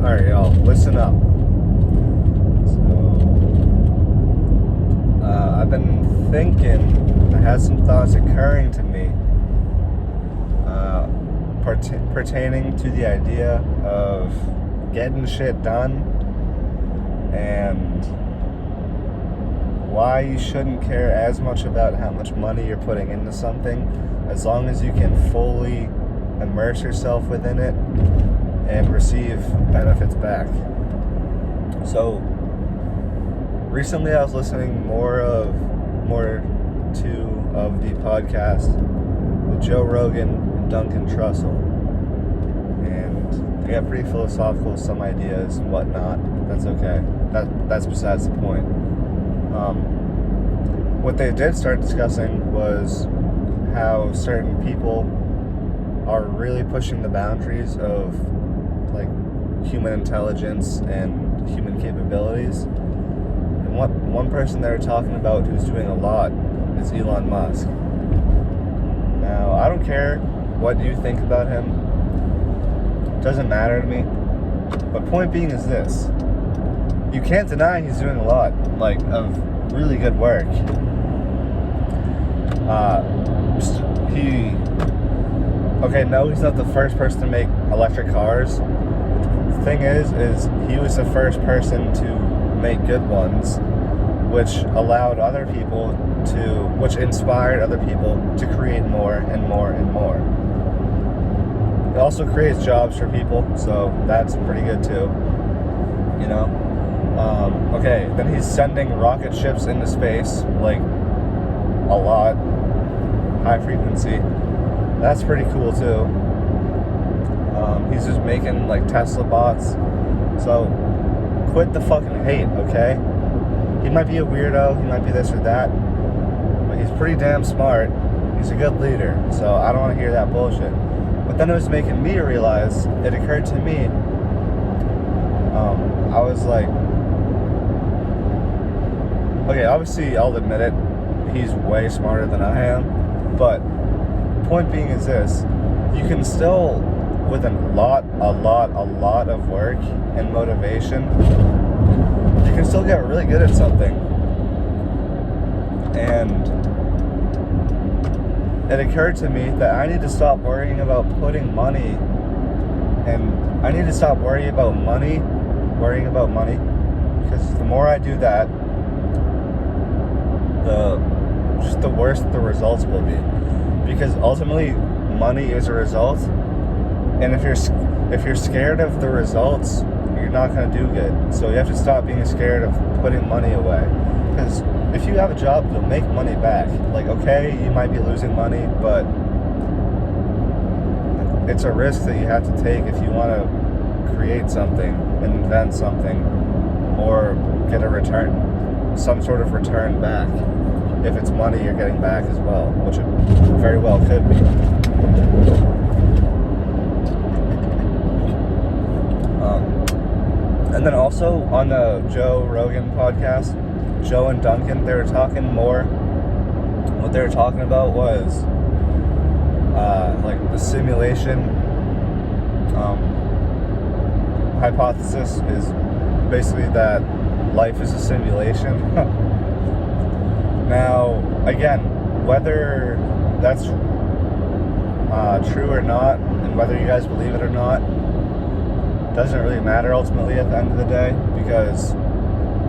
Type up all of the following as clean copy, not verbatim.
Alright, y'all, listen up. So, I've been thinking, I had some thoughts occurring to me pertaining to the idea of getting shit done and why you shouldn't care as much about how much money you're putting into something as long as you can fully immerse yourself within it and receive benefits back. So recently I was listening more to the podcast with Joe Rogan and Duncan Trussell, and they got pretty philosophical with some ideas and whatnot. That's okay. That's besides the point. What they did start discussing was how certain people are really pushing the boundaries of like human intelligence and human capabilities. And one person they were talking about who's doing a lot is Elon Musk. Now, I don't care what you think about him. It doesn't matter to me. But point being is this. You can't deny he's doing a lot, like, of really good work. He's not the first person to make electric cars. The thing is he was the first person to make good ones, which inspired other people to create more and more and more. It also creates jobs for people, so that's pretty good too, you know? Then he's sending rocket ships into space, like, a lot, high frequency. That's pretty cool too. He's just making, like, Tesla bots. So, quit the fucking hate, okay? He might be a weirdo, he might be this or that, but he's pretty damn smart. He's a good leader, so I don't want to hear that bullshit. But then it was making me realize, it occurred to me, I was like, okay, obviously I'll admit it, he's way smarter than I am, but the point being is this, you can still, with a lot of work and motivation, you can still get really good at something. And it occurred to me that I need to stop worrying about putting money, and I need to stop worrying about money, because the more I do that, the worse the results will be. Because ultimately, money is a result, and if you're scared of the results, you're not going to do good. So you have to stop being scared of putting money away. Because if you have a job, you'll make money back. Like, okay, you might be losing money, but it's a risk that you have to take if you want to create something, invent something, or get a return, some sort of return back. If it's money you're getting back as well, which it very well could be. And then also on the Joe Rogan podcast, Joe and Duncan, they were talking more. What they were talking about was like the simulation hypothesis is basically that life is a simulation. Now, again, whether that's true or not, and whether you guys believe it or not, doesn't really matter ultimately at the end of the day, because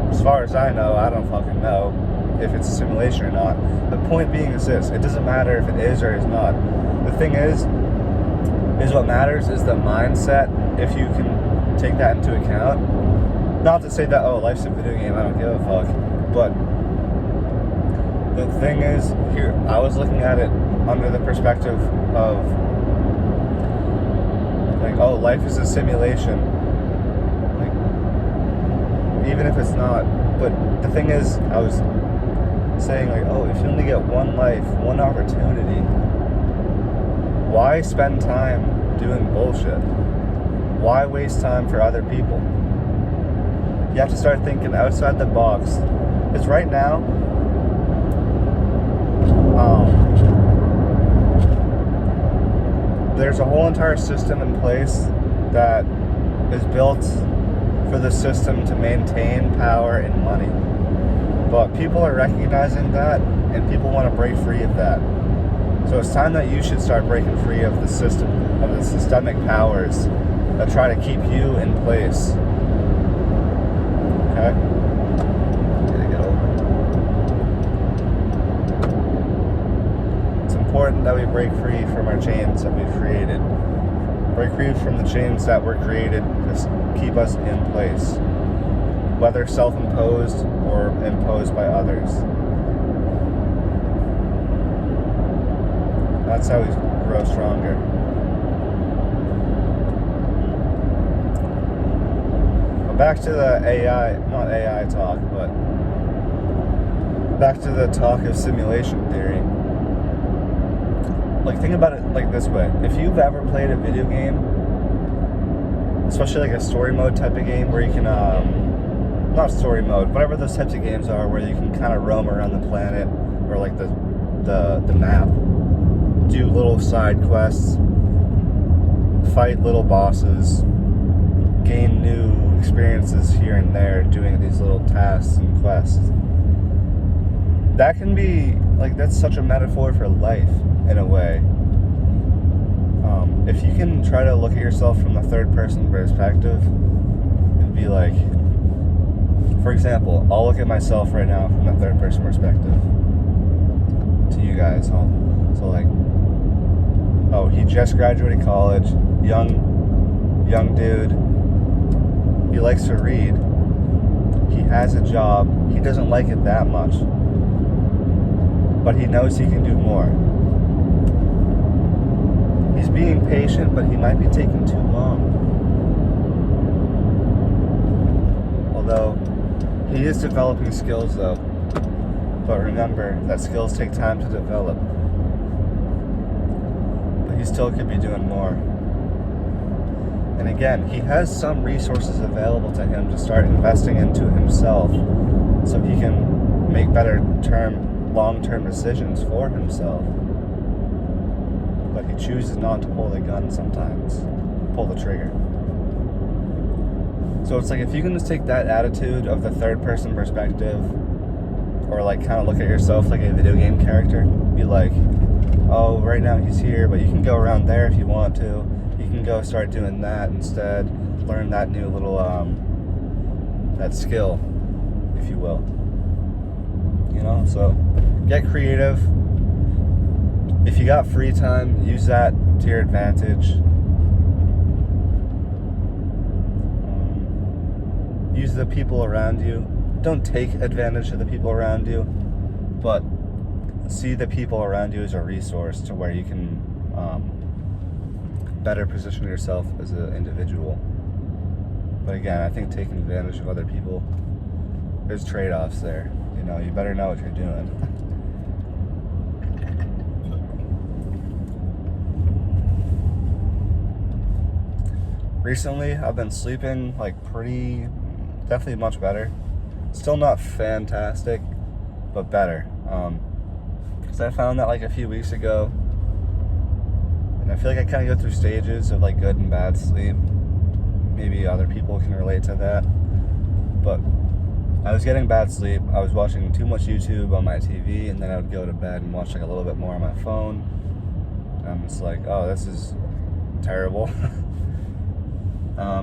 as far as I know, I don't fucking know if it's a simulation or not. The point being is this, it doesn't matter if it is or is not. The thing is what matters is the mindset, if you can take that into account. Not to say that, oh, life's a video game, I don't give a fuck, but the thing is, here, I was looking at it under the perspective of, like, oh, life is a simulation. Like, even if it's not. But the thing is, I was saying, like, oh, if you only get one life, one opportunity, why spend time doing bullshit? Why waste time for other people? You have to start thinking outside the box. Because right now, there's a whole entire system in place that is built for the system to maintain power and money. But people are recognizing that, and people want to break free of that. So it's time that you should start breaking free of the system, of the systemic powers that try to keep you in place. Okay? Gotta get over it. It's important that we break free from our chains that we've created. Break free from the chains that were created to keep us in place, whether self-imposed or imposed by others. That's how we grow stronger. But back to the not AI talk, but back to the talk of simulation theory. Like, think about it like this way. If you've ever played a video game, especially like a story mode type of game where you can, not story mode, whatever those types of games are where you can kind of roam around the planet or like the map, do little side quests, fight little bosses, gain new experiences here and there doing these little tasks and quests. That can be, like, that's such a metaphor for life, in a way. If you can try to look at yourself from the third person perspective and be like, for example, I'll look at myself right now from the third person perspective to you guys. So like, oh, he just graduated college, young dude, he likes to read, he has a job, he doesn't like it that much, but he knows he can do more. He's being patient, but he might be taking too long. Although, he is developing skills though. But remember that skills take time to develop. But he still could be doing more. And again, he has some resources available to him to start investing into himself so he can make better long-term decisions for himself. But he chooses not to pull the gun sometimes, pull the trigger. So it's like, if you can just take that attitude of the third person perspective, or like kind of look at yourself like a video game character, be like, oh, right now he's here, but you can go around there if you want to. You can go start doing that instead, learn that new little, that skill, if you will. You know, so get creative. If you got free time, use that to your advantage. Use the people around you. Don't take advantage of the people around you, but see the people around you as a resource to where you can better position yourself as an individual. But again, I think taking advantage of other people, there's trade-offs there. You know, you better know what you're doing. Recently, I've been sleeping like definitely much better. Still not fantastic, but better. Because I found that like a few weeks ago, and I feel like I kind of go through stages of like good and bad sleep. Maybe other people can relate to that. But I was getting bad sleep. I was watching too much YouTube on my TV, and then I would go to bed and watch like a little bit more on my phone. And I'm just like, oh, this is terrible.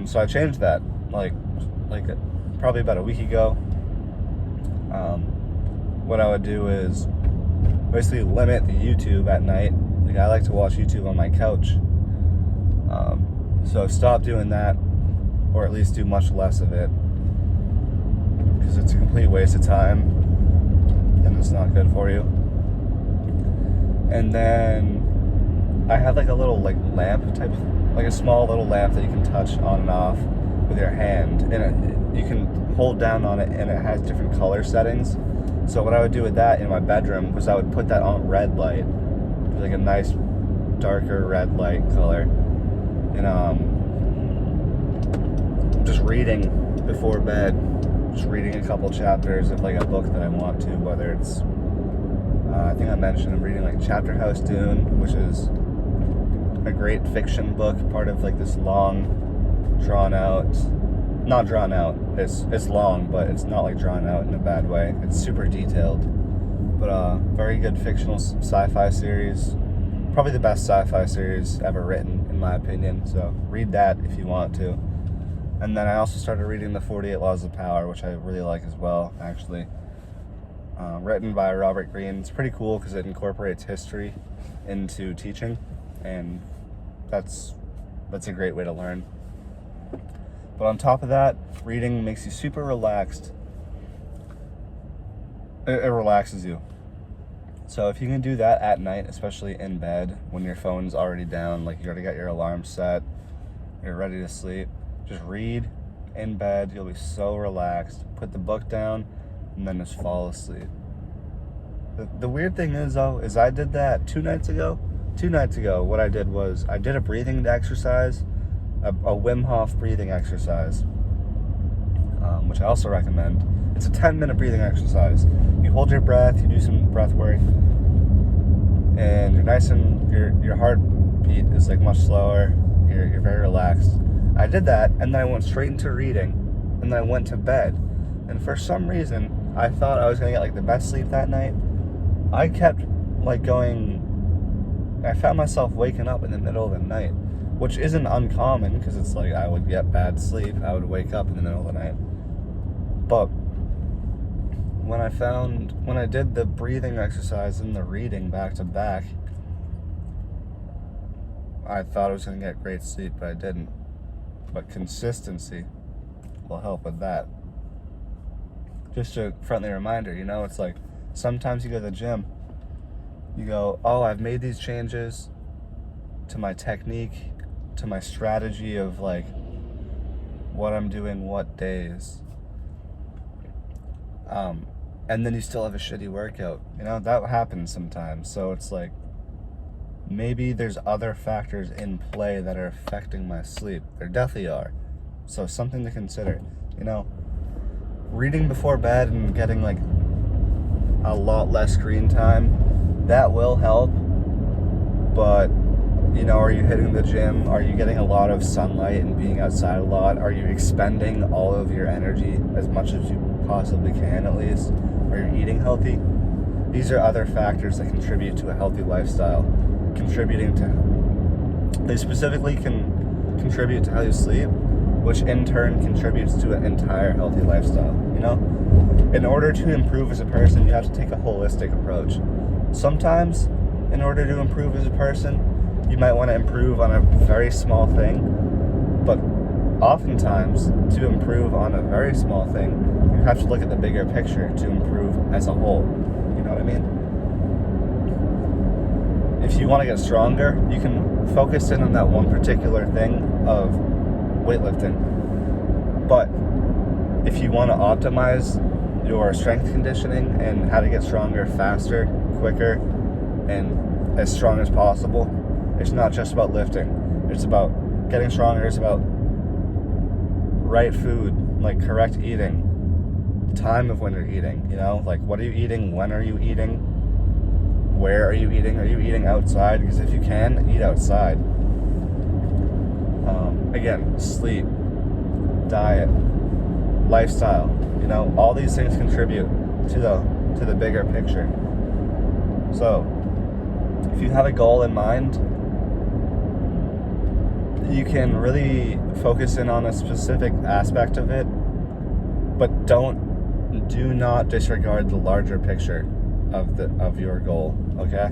So I changed that, like probably about a week ago. What I would do is basically limit the YouTube at night. Like, I like to watch YouTube on my couch. So stop doing that, or at least do much less of it, because it's a complete waste of time, and it's not good for you. And then I had like a little like lamp type, like a small little lamp that you can touch on and off with your hand, and you can hold down on it, and it has different color settings. So what I would do with that in my bedroom was I would put that on red light, like a nice darker red light color, and just reading before bed, just reading a couple chapters of like a book that I want to, whether it's I think I mentioned I'm reading like Chapter House Dune, which is a great fiction book, part of like this long drawn out. Not drawn out. It's long, but it's not like drawn out in a bad way. It's super detailed. But very good fictional sci-fi series. Probably the best sci-fi series ever written, in my opinion. So read that if you want to. And then I also started reading the 48 Laws of Power, which I really like as well, actually. Written by Robert Greene. It's pretty cool because it incorporates history into teaching, and that's a great way to learn. But on top of that, reading makes you super relaxed. It relaxes you. So if you can do that at night, especially in bed, when your phone's already down, like you already got your alarm set, you're ready to sleep, just read in bed. You'll be so relaxed. Put the book down and then just fall asleep. The weird thing is, though, is I did that 2 nights ago. 2 nights ago, what I did was I did a breathing exercise, a Wim Hof breathing exercise, which I also recommend. It's a 10-minute breathing exercise. You hold your breath, you do some breath work, and you're nice and your heartbeat is like much slower. You're very relaxed. I did that, and then I went straight into reading, and then I went to bed. And for some reason, I thought I was gonna get like the best sleep that night. I kept like going. I found myself waking up in the middle of the night, which isn't uncommon because it's like I would get bad sleep. I would wake up in the middle of the night. But when I did the breathing exercise and the reading back to back, I thought I was going to get great sleep, but I didn't. But consistency will help with that. Just a friendly reminder, it's like sometimes you go to the gym, you go, oh, I've made these changes to my technique, to my strategy of like what I'm doing what days. And then you still have a shitty workout. That happens sometimes. So it's like maybe there's other factors in play that are affecting my sleep. There definitely are. So something to consider. Reading before bed and getting like a lot less screen time, that will help. But are you hitting the gym? Are you getting a lot of sunlight and being outside a lot? Are you expending all of your energy as much as you possibly can, at least? Are you eating healthy? These are other factors that contribute to a healthy lifestyle. They specifically can contribute to how you sleep, which in turn contributes to an entire healthy lifestyle. In order to improve as a person, you have to take a holistic approach. Sometimes, in order to improve as a person, you might want to improve on a very small thing, but oftentimes, to improve on a very small thing, you have to look at the bigger picture to improve as a whole. You know what I mean? If you want to get stronger, you can focus in on that one particular thing of weightlifting. But if you want to optimize your strength conditioning and how to get stronger faster, quicker, and as strong as possible, it's not just about lifting. It's about getting stronger. It's about right food, like correct eating, time of when you're eating, like what are you eating, when are you eating, where are you eating? Are you eating outside? Because if you can, eat outside. Again, sleep, diet, lifestyle, all these things contribute to the bigger picture. So if you have a goal in mind, you can really focus in on a specific aspect of it, but do not disregard the larger picture of your goal, okay?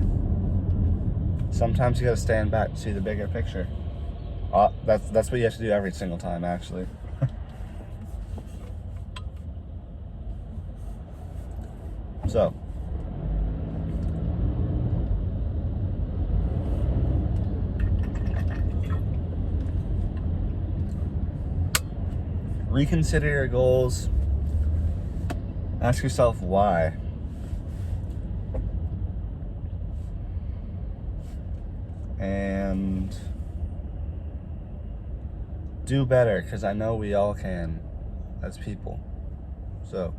Sometimes you gotta stand back to see the bigger picture. That's what you have to do every single time, actually. So, reconsider your goals. Ask yourself why. And do better, because I know we all can as people. So,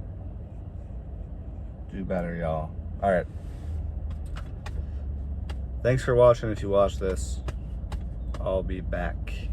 do better, y'all. Alright. Thanks for watching if you watched this. I'll be back.